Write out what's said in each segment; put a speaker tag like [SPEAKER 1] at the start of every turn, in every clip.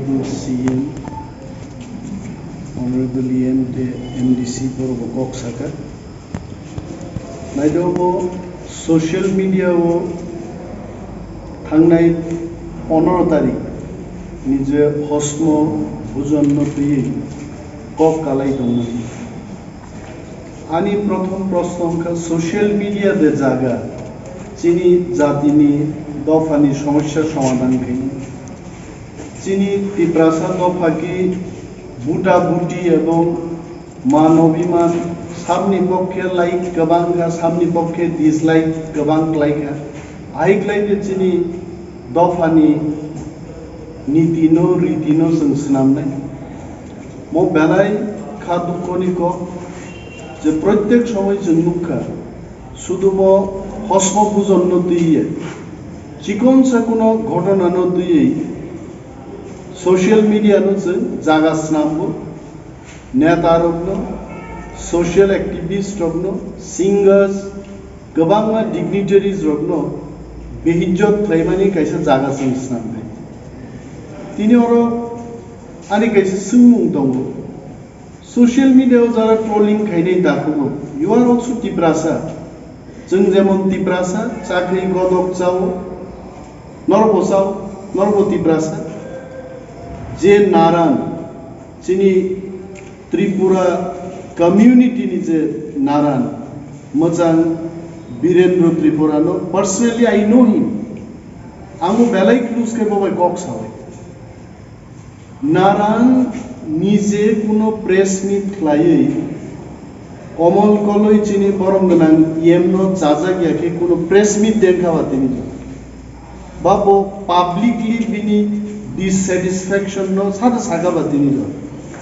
[SPEAKER 1] Honorable CM, Honorable MDC for Sakha. Naido social media wo Khlainai 15 तारिख निजे हस्म बुजन्नो तुई कक कालाई दंमोन आनी प्रथम प्रश्न सोशल मीडिया दे जागा चीनी जातिनी दफानी समस्या समाधान कई चीनी तिप्रासा दफा की बुटा बुटी एवं मानवीमान सामने पक्षे लाइक गबांगा सामने पक्षे डिसलाइक गबांग लाइका आइकलाइने चीनी दफानी नीतिनो रीतिनो संस्नामनाय मो बेलाय खादुकोनी को जे प्रत्येक समय जन्मुखा शुधुमो हस्म बुजन्नो दिए चिकन सा कोनो घटना न दिए सोशल मीडिया नो जों जागासनांगौ नेतारनो सोशल एक्टिविस्ट रगनो सिंगार्स गोबां डिग्निटारिज रगनो बेहिज्जत खालामनानै कायसा जागा संस्नांबाय तिनि अरो आनि कायसा सोंमुं दङ सोशल मीडियायाव जारा ट्रोलिं खायनाय दाखौ यु आर अलसो तिप्रासा जों जेमन तिप्रासा चाकरी गदक चाव नरबो तिप्रासा जे नारान चिनी त्रिपुरा कम्युनिटी नि जे नारान मोजां Virendra Tripura no personally I know him आंगो बेलाय क्लूज के बाय कक सावे नारान निजे कोनो प्रेस मीट खलायै कमल कलय चिनी बरम गोनां येमनो जाजागिया के कोनो प्रेस मीट देखावा तिनि बाबो पब्लिकली बिनि डिससैटिस्फैक्शन नो सादा सागाबा तिनि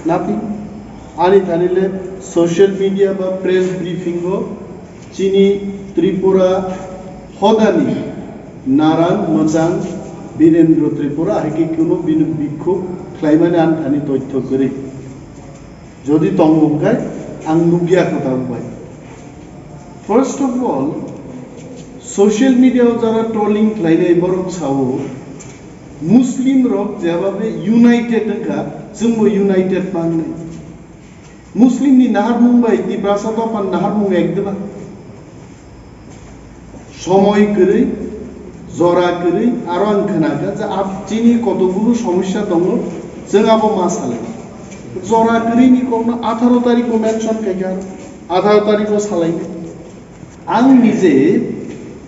[SPEAKER 1] नाथि आनि थानिले सोशल मीडिया बा प्रेस ब्रीफिंग गो चिनी त्रिपुरा हदानी नारायण मोजां वीरेंद्र त्रिपुरा हाइके कोनो बिक्षोभ खालामनानै आन्थानि तथ्य करै जदि दंबोखाय आं नुगिया खोथा बुंबाय first of all social media जारा ट्रोलिं खालामनाय बरक सावो मुस्लिम रक जेबाबे यूनाइटेड नखा जोंबो यूनाइटेड माननाय मुस्लिम नि नाहार मुंबाय तिप्रासा दफान नाहार मुंगा एकदमा समय करै जरा करै आरो आं खोनागा जे आप चिनी कतगुरु समस्या दङ जों आबो मा साले जरा करै नि कोनो 18 तारिख को मेंशन खायगा 18 तारिख को सालाय आं निजे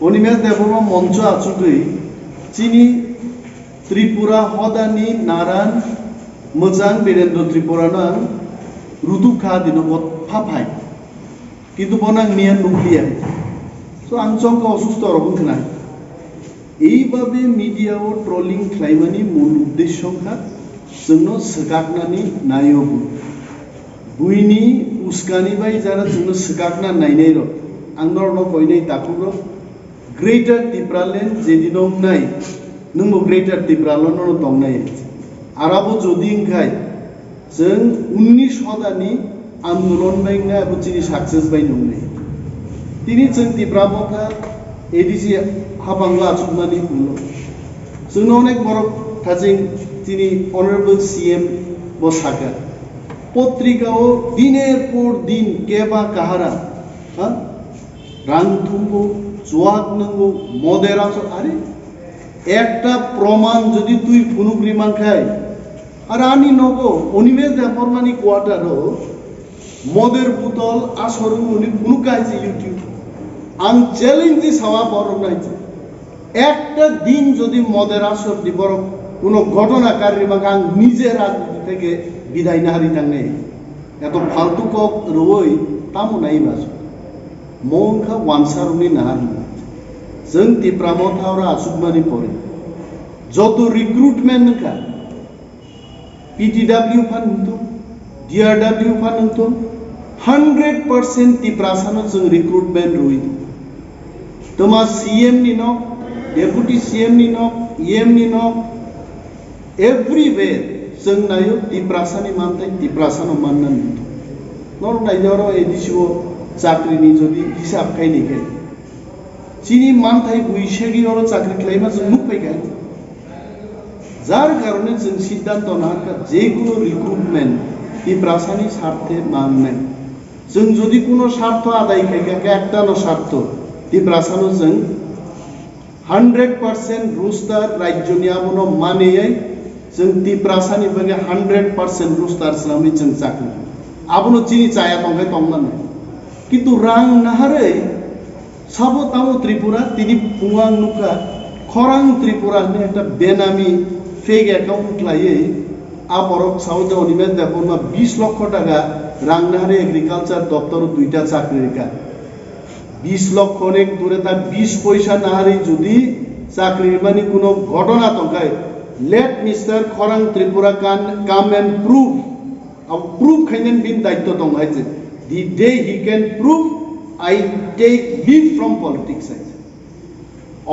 [SPEAKER 1] अनिमेश देवबर्मा मंच आचुकै चिनी त्रिपुरा हदानी नारायण मोजां वीरेंद्र त्रिपुरा ना रुदु खा दिन बत फाफाय किन्तु बना मिया नुक्लिया सो आं चंका असुस्थ रकम खोना এইভাবে মিডিয়াও ট্রোলিং খালাইमानि মূल उद्देश्यखा जोंनो सगागनानि नायोबो बुइनि उस्कानि बाय जारा जोंनो सगागना नायनाय र आंनरनो कयनाय दाखुरो ग्रेटर त्रिपुरालेण्ड जेदिनो नाय नोंबो ग्रेटर त्रिपुरालेण्ड दंनाय आराबो जदि इंखाय जों 19 हदानि आंदोलन बायना बुचिनि सक्सेस बाय नंनाय तिनि जों त्रिपुरामथा एडिसि हाबांला सुमनानि बुङो जोंनो अनेक बरक थाजिं तिनि अनरेबल सीएम बसाका पत्रिकाओ दिनेर पर दिन केबा काहारा रांथुमबो जवाब नंगौ मदेरासन आरे একটা प्रमाण যদি তুই ফুনুগ্রি মানখাই আর আনি নগো অনিমেষ দেববর্মানি কোয়ার্টারও মদের বোতল আসরু উনি ফুনুকাইছে ইউটিউব আং চ্যালেঞ্জ সাওয়া বরম নাইছে একটা দিন যদি মদের আসর দি বরং কোনো ঘটনাকারী বা আং নিজে রাজনীতি থেকে বিদায় না হারি থাঙ্গে এত ফালতু কক রই তামু নাই বাস মংখা ওয়ানসারুনি নাহারি जों तिप्रामथावरा आसुगमानि परे जत रिक्रुटमेंट नखा पीटीडब्ल्यू फानतो डीआरडब्ल्यू फानतो 100% तिप्रासानो जों रिक्रुटमेंट रुइ तमा सीएम नि न डेपुटी सीएम नि न ईएम नि न एवरीवेयर जों नायो तिप्रासानि मानथाय तिप्रासानो माननान नर नायजरो एदिसिओ चाकरिनि जदि हिसाब खायनिखे चीनी मानथाय बुइसेगी और चाकरी खालायमा जों नुफैगा যার কারণে जों সিদ্ধান্ত নাকা যে কোনো রিক্রুটমেন্ট ত্রিপ্রাসানি স্বার্থে মাননে जों যদি কোনো স্বার্থ আদায় খাইকা একটানো স্বার্থ ত্রিপ্রাসানো जों 100% রুস্টার রাজ্য নিয়ামনো মানেয়াই जों ত্রিপ্রাসানি বাগে 100% রুস্টার সামি जों চাকরি আবনো চিনি চায়া তঙ্গাই তংনানে কিন্তু রাং নাহারে সাবো তামো ত্রিপুরা তিনি পুয়াং নুকা খরাং ত্রিপুরা নি একটা বেনামি ফেক অ্যাকাউন্ট লাইয়ে আপরক সাউথ অনিমেষ দেখুন 20 লক্ষ টাকা রাংনাহারে এগ্রিকালচার দপ্তর দুইটা চাকরি রেখা 20 লক্ষ অনেক দূরে তার 20 পয়সা নাহারে যদি চাকরির মানে কোনো ঘটনা তঙ্কায় লেট মিস্টার খরাং Tripura come and prove proof খাইনেন বিন দায়িত্ব তঙ্গাইছে the day he can prove I take leave from politics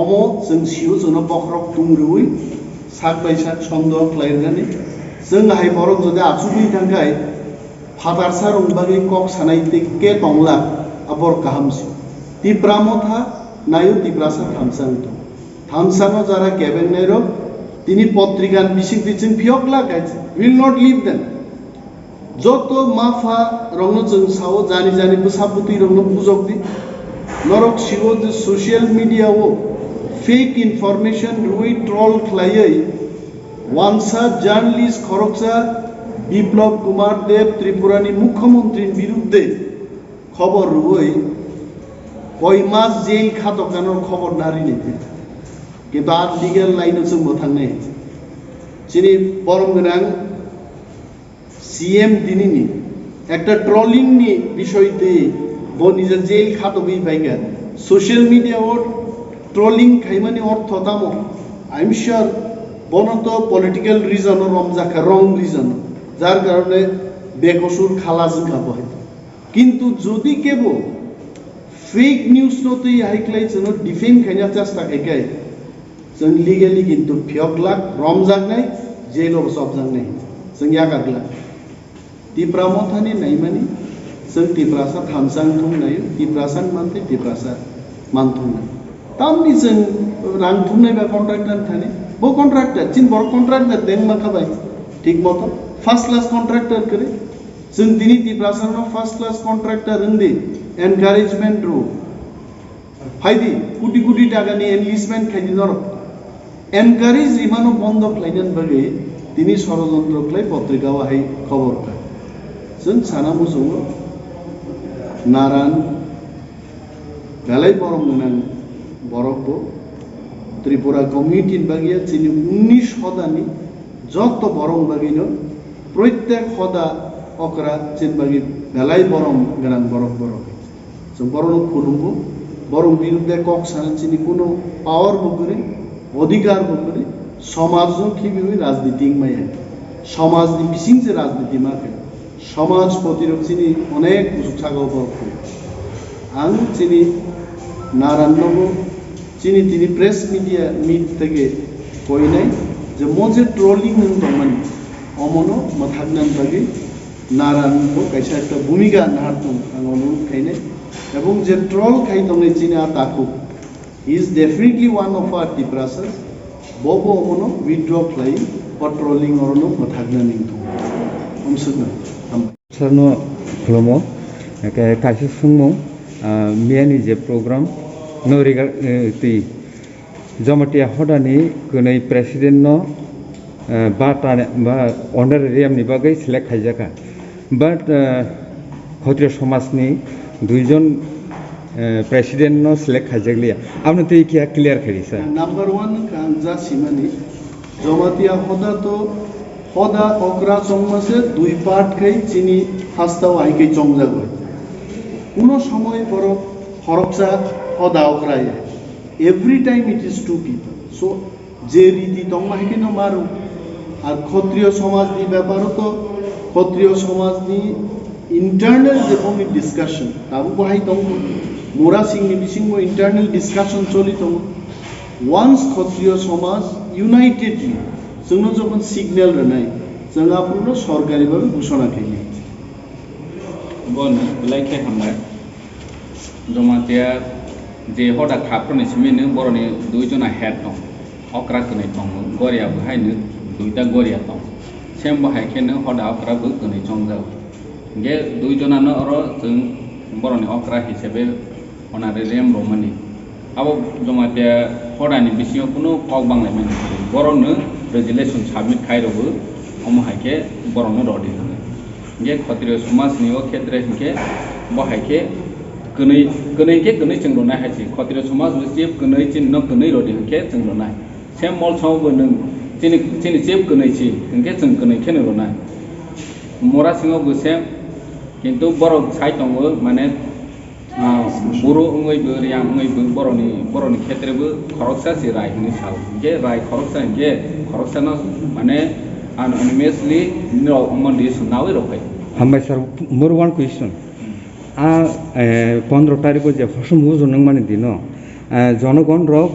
[SPEAKER 1] অমো जों सिउ जों बखरक तुंग्रुइ साक बाय साक सन्देह खालायनानै जों हाय बरक जदि आचुबि थांगाय फादारसा रंबागै कक सानायते के तंगला अबर काहामसि तिप्रामथा नायु तिप्रासा थामसांतो थामसानो जारा केबेनेरो तिनि पत्रिकान बिसिं बिसिं फियकला गायছে will not leave them যত মাফা রংনো जों सावो जानि जानि बसाबुति रंनो बुजक दि नरक सिवो जे सोशल मीडिया वो फेक इनफरमेशन रुई ट्रोल खलायै वानसा जर्नलिस्ट खरकसा বিপ্লব কুমার দেব ত্রিপুরানি মুখ্যমন্ত্রীর বিরুদ্ধে খবর রুই কয় মাস জেল খাতকানোর খবর নারী নিতে কিন্তু আর লিগ্যাল লাইনে जों मोथांनाय যিনি বরং গোনাं সিএম দিনিনি একটা ট্রলিং নি বিষয়তে বনিজা জেল খাতবি বাইগা সোশ্যাল মিডিয়া ওর ট্রলিং খাইমানি অর্থ দামো আই এম শিওর বনত পলিটিক্যাল রিজন ও রমজাকা রং রিজন যার কারণে বেকসুর খালাজ খাবো কিন্তু যদি কেব ফেক নিউজ নতে হাইক্লাই যেন ডিফেন্ড খাইনা চেষ্টা খাইকাই जों লিগ্যালি কিন্তু ফিয়কলাক রমজাকনাই জেল অবসবজাকনাই जों यागागला तिप्रामथानि नायमानि जों तिप्रासा थामसां थुंनाय तिप्रासा मानते तिप्रासा मानथुंनाय तामनि जों रां थुंनाय बा कन्ट्राक्टर थानि बो कन्ट्राक्टर चिन बर कन्ट्राक्टर दें माखाबाय ठीक मतो फर्स्ट क्लास कन्ट्राक्टर करे जों दिनि तिप्रासानो फर्स्ट क्लास कन्ट्राक्टर रंदि एनकारेजमेंट रो फाइदि कोटी कोटी टाकानि एनलिस्टमेंट खाइदि नर एनकारेज रिमानो बन्द खालायनान बागै दिनै षড়যন্ত্র खालाय पत्रिकाव हाय खबर का जों सानामु जों नारान गालाय बरम गोनां बरकबो त्रिपुरा कमिउनिटी बागिया चिनि 19 हदानि যত বরং বাগিনো প্রত্যেক হদা অকরা চিন বাগি গালায় বরম গোনাं বরক বরক जों বরং খুলুমবো বরং বিরুদ্ধে কক সানা চিনি কোনো পাওয়ার বকরে অধিকার বকরে সমাজও কিভাবে রাজনীতি মায় সমাজনি বিসিং যে রাজনীতি মাকে সমাজ প্রতিরোধ চিনি অনেক উৎসাহ বরক আং চিনি নারায়ণনগর চিনি তিনি প্রেস মিডিয়া মিট থেকে কই নাই যে মজে ট্রলিং দমান অমনো মাথাগনান বাগে নারায়ণনগর কাইসা একটা ভূমিকা নাহারতম আং অনুরোধ খাইনে এবং যে ট্রল খাই দমনে চিনি তাকু is definitely one of our Tiprasas bobo omono withdraw play patrolling orono mathagnaning to omsugna
[SPEAKER 2] sarno khlomo kaisi sungmo miani je program no regard ti jamatia hodani kunai president no bata ba honorarium ni bagai select khaijaka but khotriya samaj ni duijon president नो select खाजगलिया आपने तो क्या clear करी sir
[SPEAKER 1] number 1 कांजा सीमानी जमातिया होदा तो होदा ओकरा चंगमासे दुई पार्ट खाई चिनी फास्ताव आइके चंगजा गय कोनो समय पर हरकसा होदा ओकरा every time it is to people so जे रीति तंगमा हेके न मारो আর ক্ষত্রিয় সমাজ নি ব্যাপার তো ক্ষত্রিয় সমাজ নি इंटरनल जेबों डिस्कशन ताबु बहाय दं मोरा सिंगनि बिसिंगो इंटरनल डिस्कशन चलि दं वन्स क्षत्रिय समाज यूनाइटेडली जोंनो जखन सिग्नल रनाय जोंहा पुरो सरकारि भाबे घोषणा खाइले
[SPEAKER 3] बन लाइके हमना जमातिया जे हदा खाफ्रनि सिमिनो बरनि दुइजना हेड दं अक्रा कनै दं गरिया बहायनो দুইটা গড়িয়া দं सेम बाहायखेनो हदा अक्राबो गनै चंजाव गे दुइजनानो अरो जों बर'नि अक्रा हिसाबै अनारे रेम रमani abo जमाते हदानि बिसिङाव कुनु पाव बांलाय माने बर'नो रेजुलेसन साबमिट खायरोबो अमहायखे बर'नो रदि गे खत्रिय समाजनि ओ क्षेत्र हिके बाहायखे गनै जों रनाय हायसि खत्रिय समाज बिसिब गनै चिन न गनै रदि हिके जों रनाय सेम मलसावबो नों चिनि जेब गनै छि हिके जों गनै खेनो रनाय मरा सिङाव बसे किन्तु बर' साइड दंबो माने बर' उङैबो रियां उङैबो बर'नि क्षेत्रबो खरकसा सि राय हिनि साल हिके राय खरकसा न माने honestly no monday so now it okay
[SPEAKER 2] हामबाय सर मोर वन क्वेश्चन 15 तारिख जे फसम मुजो नों माने दिनो जनगण रक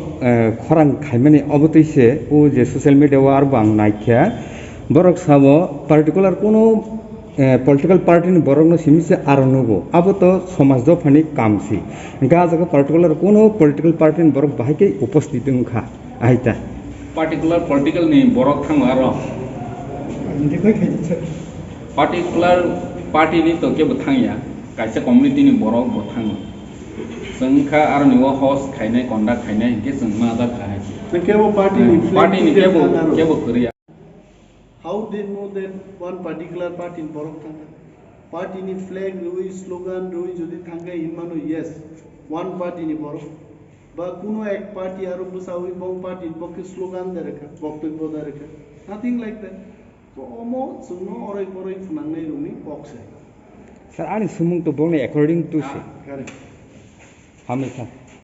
[SPEAKER 2] खरां खायमाने अबतैसे ओ जे सोशल मीडिया आर बां नायख्या बरक साबो पार्टिकुलर कोनो पॉलिटिकल पार्टी नि बरक न सिमिसे आरनगो अब तो समाज द फनि कामसी गा जगह पार्टिकुलर कोनो पॉलिटिकल पार्टी नि बरक बाहायके उपस्थित खा आइता
[SPEAKER 3] पार्टिकुलर पॉलिटिकल नि बरक थांग आरो पार्टिकुलर पार्टी नि तो के बथांया कायसे कम्युनिटी नि बरक बथांग जोंखा आरो निवा होस्ट खायनाय कंडा खायनाय के जों मा दा खाय
[SPEAKER 1] केबो पार्टी
[SPEAKER 3] नि केबो करिया
[SPEAKER 1] how they know that one particular party in borok thanga party ni flag roi slogan roi jodi thanga hinmano yes one party ni borok ba kuno ek party aro busawi bong party bokke slogan dereka boktobyo dereka nothing like that so omo suno orai funangnai rumi boxe
[SPEAKER 2] sir ani sumung to bongne according to say
[SPEAKER 1] correct
[SPEAKER 2] hamisha